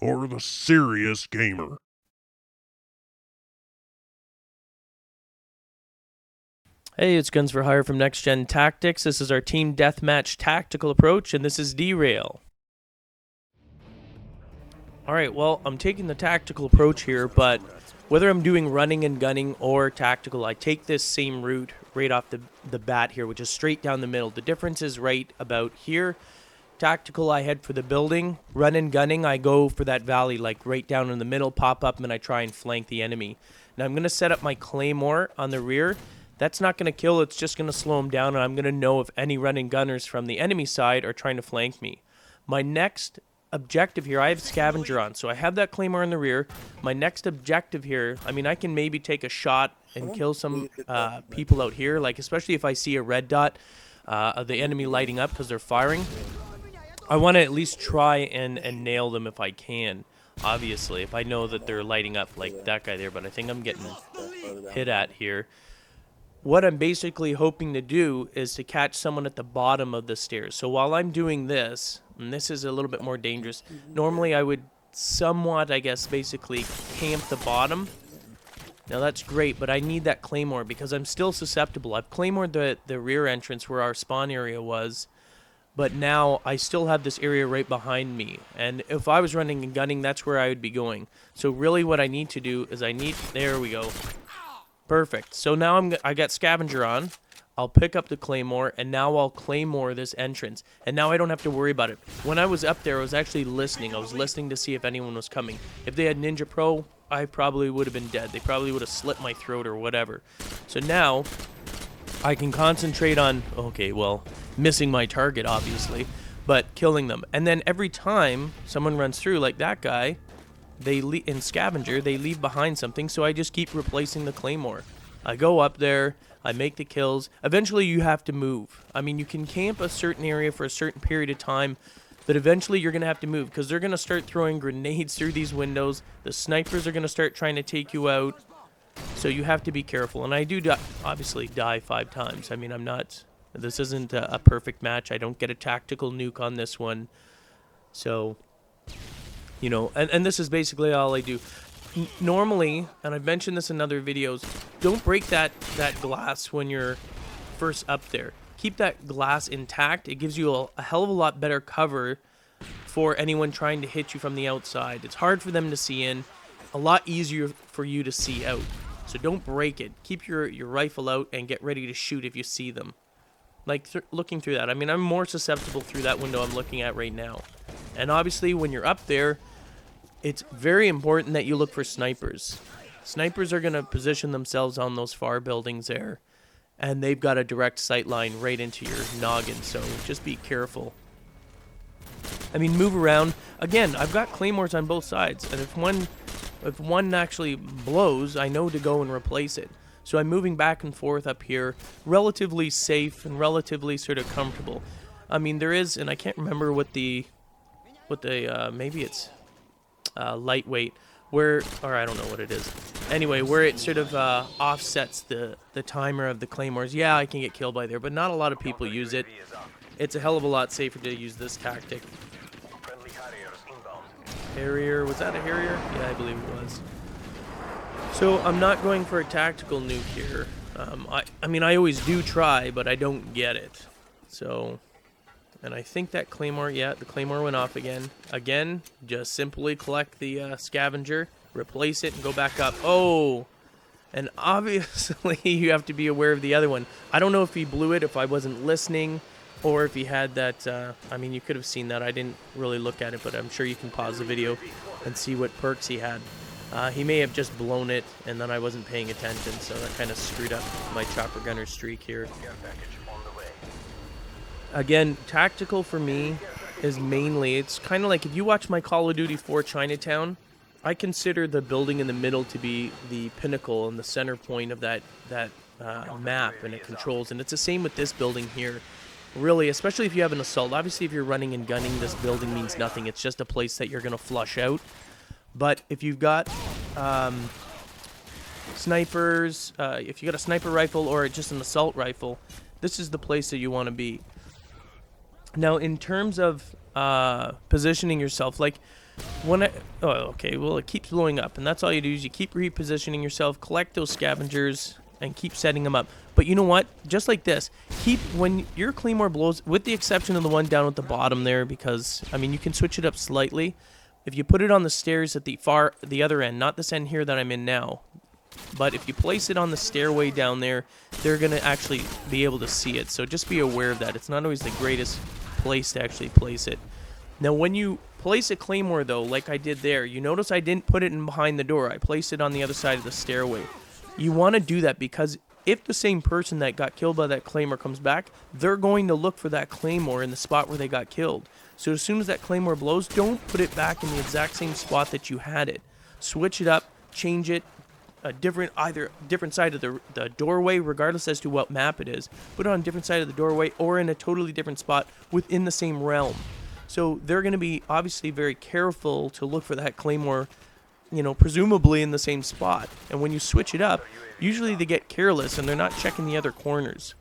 for the serious gamer. Hey, it's Guns for Hire from NextGenTactics. This is our Team Deathmatch tactical approach, and this is Derail. Alright, well, I'm taking the tactical approach here, but whether I'm doing running and gunning or tactical, I take this same route right off the bat here, which is straight down the middle. The difference is right about here. Tactical, I head for the building. Run and gunning, I go for that valley, like right down in the middle, pop up, and I try and flank the enemy. Now I'm going to set up my claymore on the rear. That's not going to kill, it's just going to slow them down, and I'm going to know if any running gunners from the enemy side are trying to flank me. My next objective here, I have scavenger on, so I have that claymore in the rear. My next objective here, I mean, I can maybe take a shot and kill some people out here, like especially if I see a red dot of the enemy lighting up because they're firing. I want to at least try and nail them if I can, obviously, if I know that they're lighting up like that guy there, but I think I'm getting hit at here. What I'm basically hoping to do is to catch someone at the bottom of the stairs. So while I'm doing this, and this is a little bit more dangerous, normally I would somewhat, I guess, basically camp the bottom. Now that's great, but I need that claymore because I'm still susceptible. I've claymored the rear entrance where our spawn area was, but now I still have this area right behind me. And if I was running and gunning, that's where I would be going. So really what I need to do is there we go. Perfect. So now I got scavenger on. I'll pick up the claymore, and now I'll claymore this entrance. And now I don't have to worry about it. When I was up there, I was actually listening. I was listening to see if anyone was coming. If they had Ninja Pro, I probably would have been dead. They probably would have slit my throat or whatever. So now I can concentrate on, okay, well, missing my target, obviously, but killing them. And then every time someone runs through, like that guy, in scavenger, they leave behind something, so I just keep replacing the claymore. I go up there, I make the kills. Eventually you have to move. I mean, you can camp a certain area for a certain period of time, but eventually you're going to have to move because they're going to start throwing grenades through these windows. The snipers are going to start trying to take you out, so you have to be careful. And I do obviously die 5 times. I mean, this isn't a perfect match. I don't get a tactical nuke on this one, so you know, and this is basically all I do. Normally, and I've mentioned this in other videos, don't break that glass when you're first up there. Keep that glass intact. It gives you a hell of a lot better cover for anyone trying to hit you from the outside. It's hard for them to see in, a lot easier for you to see out. So don't break it. Keep your rifle out and get ready to shoot if you see them. Like looking through that. I mean, I'm more susceptible through that window I'm looking at right now. And obviously, when you're up there, it's very important that you look for snipers. Snipers are going to position themselves on those far buildings there, and they've got a direct sight line right into your noggin, so just be careful. I mean, move around. Again, I've got claymores on both sides, and if one actually blows, I know to go and replace it. So I'm moving back and forth up here, relatively safe and relatively sort of comfortable. I mean, there is, and I can't remember maybe it's lightweight, or I don't know what it is. Anyway, where it sort of offsets the timer of the claymores. Yeah, I can get killed by there, but not a lot of people use it. It's a hell of a lot safer to use this tactic. Harrier, was that a Harrier? Yeah, I believe it was. So I'm not going for a tactical nuke here. I mean, I always do try, but I don't get it. So, and I think that claymore, yeah, the claymore went off again. Again, just simply collect the scavenger, replace it, and go back up. Oh, and obviously you have to be aware of the other one. I don't know if he blew it, if I wasn't listening, or if he had that, I mean, you could have seen that. I didn't really look at it, but I'm sure you can pause the video and see what perks he had. He may have just blown it, and then I wasn't paying attention, so that kind of screwed up my chopper gunner streak here. Again, tactical for me is mainly, it's kind of like if you watch my Call of Duty 4 Chinatown, I consider the building in the middle to be the pinnacle and the center point of that map, and it controls. And it's the same with this building here. Really, especially if you have an assault. Obviously, if you're running and gunning, this building means nothing. It's just a place that you're going to flush out. But if you've got snipers, if you got a sniper rifle or just an assault rifle, this is the place that you want to be. Now, in terms of positioning yourself, like when I, oh, okay, well, it keeps blowing up, and that's all you do is you keep repositioning yourself, collect those scavengers, and keep setting them up. But you know what? Just like this, when your claymore blows, with the exception of the one down at the bottom there, because I mean you can switch it up slightly. If you put it on the stairs at the other end, not this end here that I'm in now, but if you place it on the stairway down there, they're going to actually be able to see it. So just be aware of that. It's not always the greatest place to actually place it. Now, when you place a claymore, though, like I did there, you notice I didn't put it in behind the door. I placed it on the other side of the stairway. You want to do that because if the same person that got killed by that claymore comes back, they're going to look for that claymore in the spot where they got killed. So as soon as that claymore blows, don't put it back in the exact same spot that you had it. Switch it up, change it, either different side of the doorway, regardless as to what map it is. Put it on a different side of the doorway or in a totally different spot within the same realm. So they're going to be obviously very careful to look for that claymore, you know, presumably in the same spot. And when you switch it up, usually they get careless and they're not checking the other corners.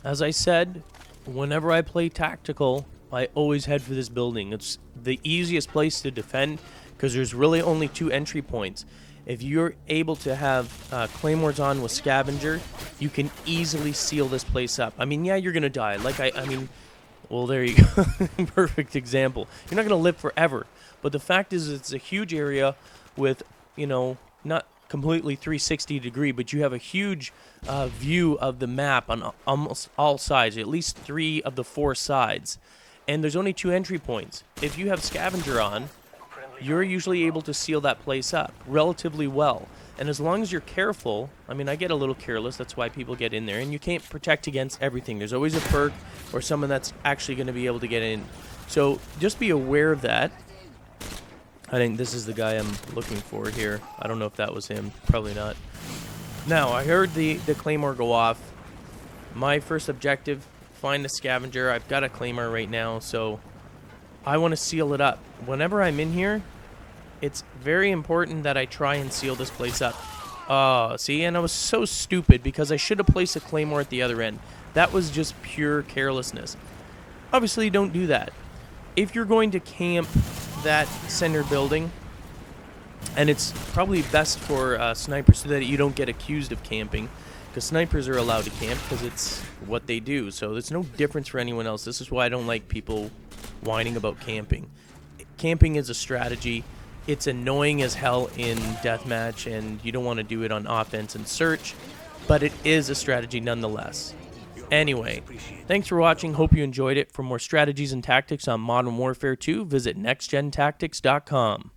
As I said, whenever I play tactical, I always head for this building. It's the easiest place to defend because there's really only 2 entry points. If you're able to have claymores on with scavenger, you can easily seal this place up. I mean, yeah, you're going to die. Like, I mean, well, there you go. Perfect example. You're not going to live forever. But the fact is, it's a huge area with, you know, not completely 360 degree, but you have a huge view of the map on almost all sides, at least 3 of the 4 sides. And there's only 2 entry points. If you have scavenger on, you're usually able to seal that place up relatively well. And as long as you're careful, I mean, I get a little careless, that's why people get in there, and you can't protect against everything. There's always a perk or someone that's actually going to be able to get in. So just be aware of that. I think this is the guy I'm looking for here. I don't know if that was him. Probably not. Now, I heard the claymore go off. My first objective, find the scavenger. I've got a claymore right now, so I want to seal it up. Whenever I'm in here, it's very important that I try and seal this place up. Oh, see, and I was so stupid because I should have placed a claymore at the other end. That was just pure carelessness. Obviously, don't do that. If you're going to camp that center building, and it's probably best for snipers so that you don't get accused of camping, because snipers are allowed to camp because it's what they do. So there's no difference for anyone else. This is why I don't like people whining about camping. Camping is a strategy. It's annoying as hell in Deathmatch, and you don't want to do it on offense and search, but it is a strategy nonetheless. Anyway, thanks for watching. Hope you enjoyed it. For more strategies and tactics on Modern Warfare 2, visit NextGenTactics.com.